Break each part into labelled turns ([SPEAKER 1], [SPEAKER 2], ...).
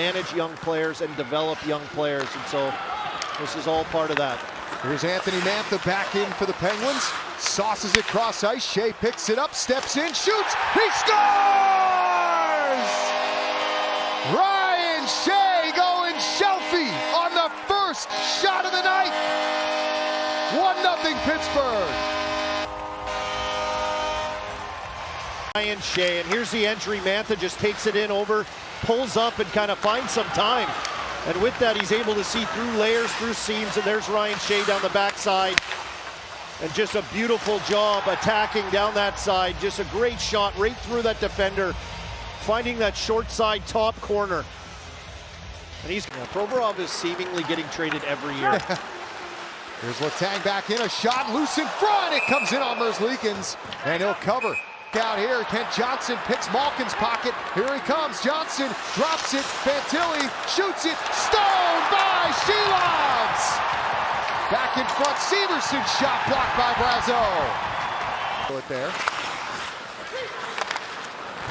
[SPEAKER 1] manage young players and develop young players, and so this is all part of that.
[SPEAKER 2] Here's Anthony Mantha back in for the Penguins. Sauces it cross ice. Shea picks it up, steps in, shoots. He scores! Ryan Shea going Shelfie on the first shot of the night. 1-0 Pittsburgh.
[SPEAKER 1] Ryan Shea, and here's the entry. Mantha just takes it in over, pulls up and kind of finds some time. And with that, he's able to see through layers, through seams, and there's Ryan Shea down the backside. And just a beautiful job attacking down that side. Just a great shot right through that defender, finding that short side top corner. And Provorov is seemingly getting traded every year.
[SPEAKER 2] Here's Letang back in, a shot loose in front. It comes in on Merzlikins, and he'll cover. Out here, Kent Johnson picks Malkin's pocket. Here he comes, Johnson drops it, Fantilli shoots it, stoned by Shelovs! Back in front, Severson shot blocked by Brazeau. It there.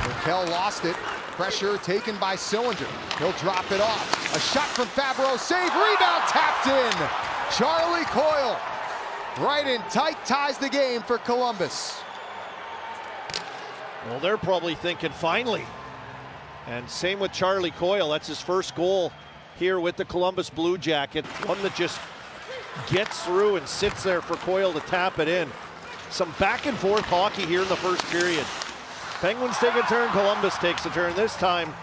[SPEAKER 2] Raquel lost it. Pressure taken by Sillinger. He'll drop it off. A shot from Fabro, save, rebound, tapped in. Charlie Coyle, right in tight, ties the game for Columbus.
[SPEAKER 1] Well, they're probably thinking, finally. And same with Charlie Coyle. That's his first goal here with the Columbus Blue Jackets. One that just gets through and sits there for Coyle to tap it in. Some back and forth hockey here in the first period. Penguins take a turn, Columbus takes a turn. This time,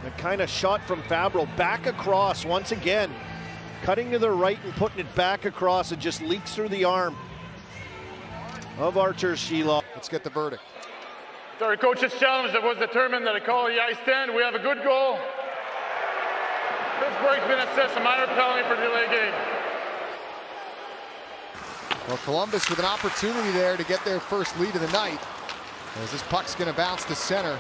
[SPEAKER 1] a kind of shot from Fabro back across once again. Cutting to the right and putting it back across. It just leaks through the arm of Archer Shelovs.
[SPEAKER 2] Let's get the verdict.
[SPEAKER 3] Sorry, coach's challenge that was determined that I call the ice stand. We have a good goal. Pittsburgh's been assessed a minor penalty for delay game.
[SPEAKER 2] Well, Columbus with an opportunity there to get their first lead of the night. As this puck's going to bounce to center.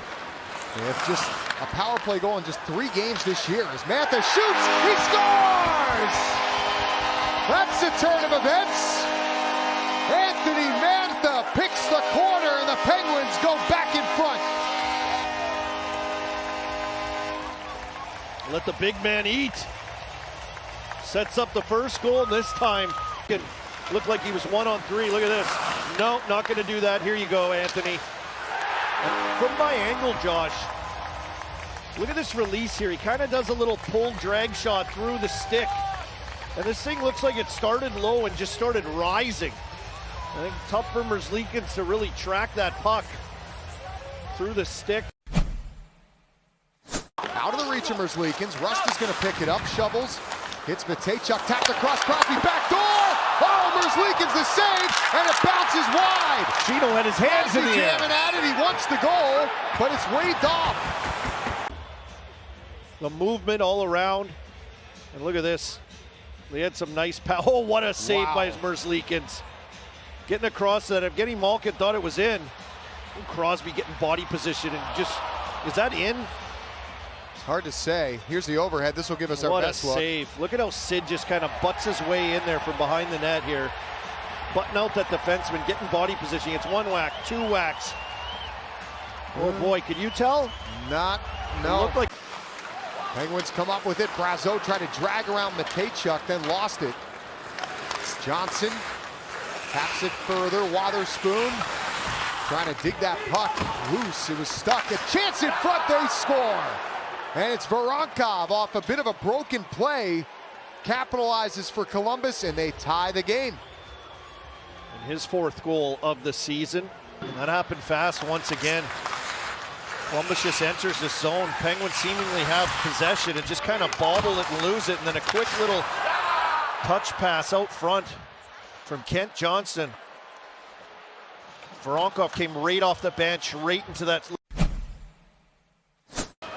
[SPEAKER 2] They have just a power play goal in just 3 games this year. As Mantha shoots, he scores! That's the turn of events. Anthony Mantha picks the corner, and the Penguins go back in front.
[SPEAKER 1] Let the big man eat. Sets up the first goal. This time, it looked like he was 1-on-3. Look at this. No, not going to do that. Here you go, Anthony. And from my angle, Josh, look at this release here. He kind of does a little pull drag shot through the stick. And this thing looks like it started low and just started rising. I think tough for Merzlikins to really track that puck through the stick.
[SPEAKER 2] Out of the reach of Merzlikins. Rust is going to pick it up. Shovels. Hits Matejchuk. Tapped across Crosby. Back door. Oh, Merzlikins the save. And it bounces wide.
[SPEAKER 1] Chino had his hands in the air.
[SPEAKER 2] Jamming at it. He wants the goal, but it's waved off.
[SPEAKER 1] The movement all around. And look at this. They had some nice power. Oh, what a save by Merzlikins. Getting across that. I'm getting Malkin thought it was in. And Crosby getting body position and just, is that in?
[SPEAKER 2] It's hard to say. Here's the overhead. This will give us our best look.
[SPEAKER 1] What a save. Look at how Sid just kind of butts his way in there from behind the net here. Butting out that defenseman, getting body position. It's 1 whack, 2 whacks. Oh boy, could you tell?
[SPEAKER 2] No.
[SPEAKER 1] Looked like
[SPEAKER 2] Penguins come up with it. Brazeau tried to drag around Matejchuk, then lost it. Johnson taps it further. Wotherspoon trying to dig that puck loose. It was stuck. A chance in front. They score. And it's Voronkov off a bit of a broken play. Capitalizes for Columbus, and they tie the game.
[SPEAKER 1] and his 4th goal of the season. And that happened fast once again. Columbus just enters the zone. Penguins seemingly have possession and just kind of bobble it and lose it. And then a quick little touch pass out front from Kent Johnson. Voronkov came right off the bench, right into that.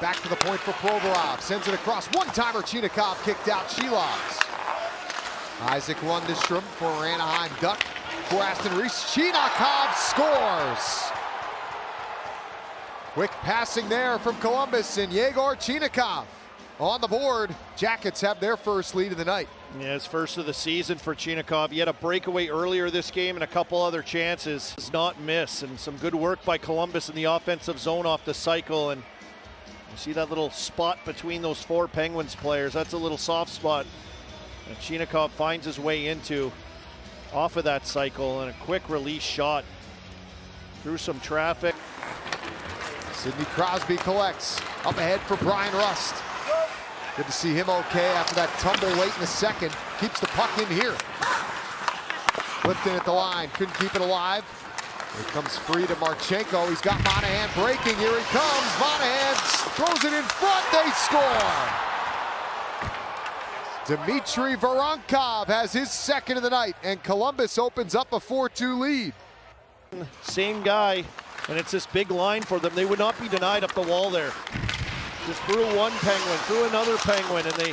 [SPEAKER 2] Back to the point for Provorov. Sends it across. One-timer. Chinikov kicked out. Shelovs. Isaac Lundestrom for Anaheim Duck. For Aston Reese. Chinikov scores. Quick passing there from Columbus, and Yegor Chinikov on the board. Jackets have their first lead of the night.
[SPEAKER 1] Yeah, his first of the season for Chinikov. He had a breakaway earlier this game and a couple other chances. Does not miss, and some good work by Columbus in the offensive zone off the cycle. And You see that little spot between those 4 Penguins players? That's a little soft spot. And Chinakhov finds his way into off of that cycle, and a quick release shot through some traffic.
[SPEAKER 2] Sidney Crosby collects. Up ahead for Brian Rust. Good to see him okay after that tumble late in the second. Keeps the puck in here. Lifting at the line, couldn't keep it alive. Here comes free to Marchenko. He's got Monahan breaking. Here he comes. Monahan throws it in front. They score. Dmitry Voronkov has his second of the night, and Columbus opens up a 4-2 lead.
[SPEAKER 1] Same guy, and it's this big line for them. They would not be denied up the wall there. Just through one Penguin, through another Penguin, and they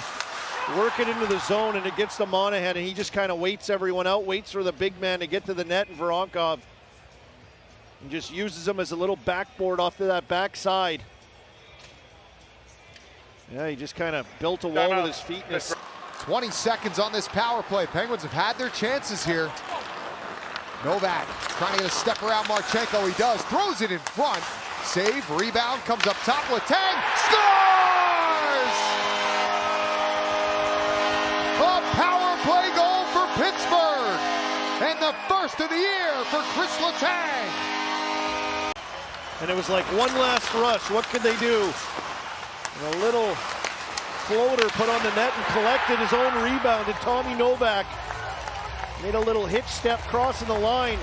[SPEAKER 1] work it into the zone, and it gets to Monahan, and he just kind of waits everyone out, waits for the big man to get to the net, and Voronkov and just uses him as a little backboard off to that backside. Yeah, he just kind of built a wall with his feet.
[SPEAKER 2] 20 seconds on this power play. Penguins have had their chances here. Novak trying to get a step around Marchenko. He does. Throws it in front. Save. Rebound. Comes up top. Letang scores! A power play goal for Pittsburgh. And the first of the year for Chris Letang.
[SPEAKER 1] And it was like one last rush. What could they do? And a little floater put on the net and collected his own rebound, and Tommy Novak made a little hitch step crossing the line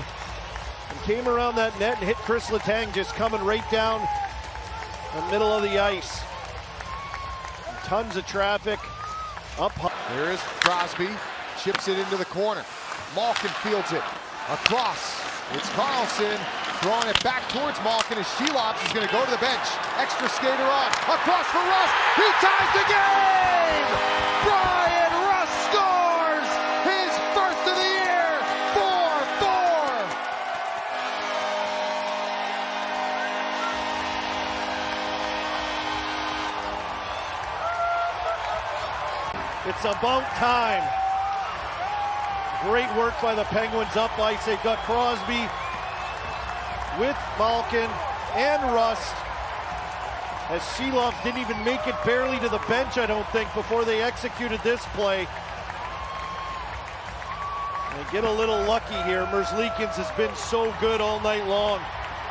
[SPEAKER 1] and came around that net and hit Chris Letang, just coming right down the middle of the ice. And tons of traffic up high.
[SPEAKER 2] There is Crosby, chips it into the corner. Malkin fields it across. It's Carlson throwing it back towards Malkin as Shelops is going to go to the bench. Extra skater on, across for Rust. He ties the game! Brian Rust scores his first of the year, 4-4.
[SPEAKER 1] It's about time. Great work by the Penguins up ice. They've got Crosby with Malkin and Rust, as Sheloff didn't even make it barely to the bench, I don't think, before they executed this play. They get a little lucky here. Merzlikins has been so good all night long.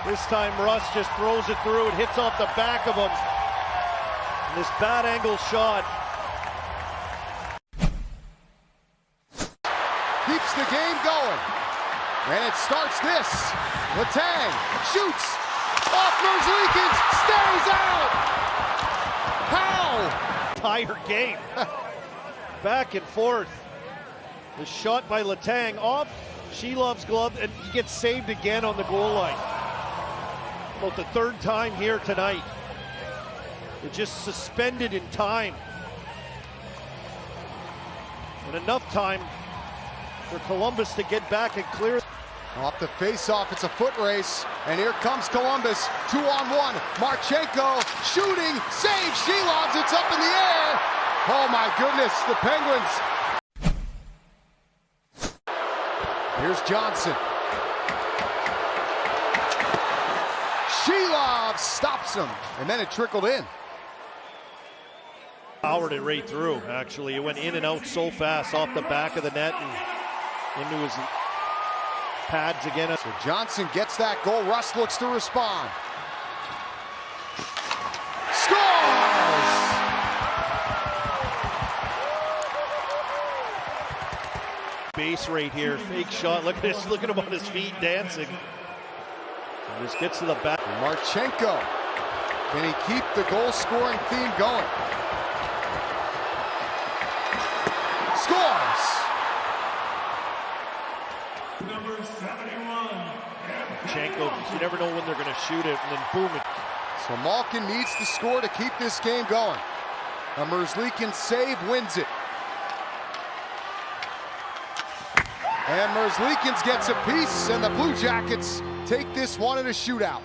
[SPEAKER 1] This time Rust just throws it through. It hits off the back of him. And this bad angle shot
[SPEAKER 2] Keeps the game going. And it starts this. Letang shoots off Merzlikins, stays out. How?
[SPEAKER 1] entire game. Back and forth. The shot by Letang off Shelov's glove, and he gets saved again on the goal line. About the third time here tonight. It just suspended in time. And enough time for Columbus to get back and clear.
[SPEAKER 2] Off the face-off, it's a foot race, and here comes Columbus, 2-on-1. Marchenko shooting, save, Shelov's, it's up in the air. Oh my goodness, the Penguins. Here's Johnson. Shelov stops him, and then it trickled in.
[SPEAKER 1] Powered it right through, actually. It went in and out so fast off the back of the net and into his pads again.
[SPEAKER 2] So Johnson gets that goal. Rust looks to respond. Scores!
[SPEAKER 1] Base right here, fake shot. Look at this, look at him on his feet dancing. And just gets to the back.
[SPEAKER 2] Marchenko, can he keep the goal scoring theme going? Scores!
[SPEAKER 4] Number 71.
[SPEAKER 1] Marchenko, you never know when they're going to shoot it, and then boom.
[SPEAKER 2] So Malkin needs to score to keep this game going. A Merzlikins save wins it. And Merzlikins gets a piece, and the Blue Jackets take this one in a shootout.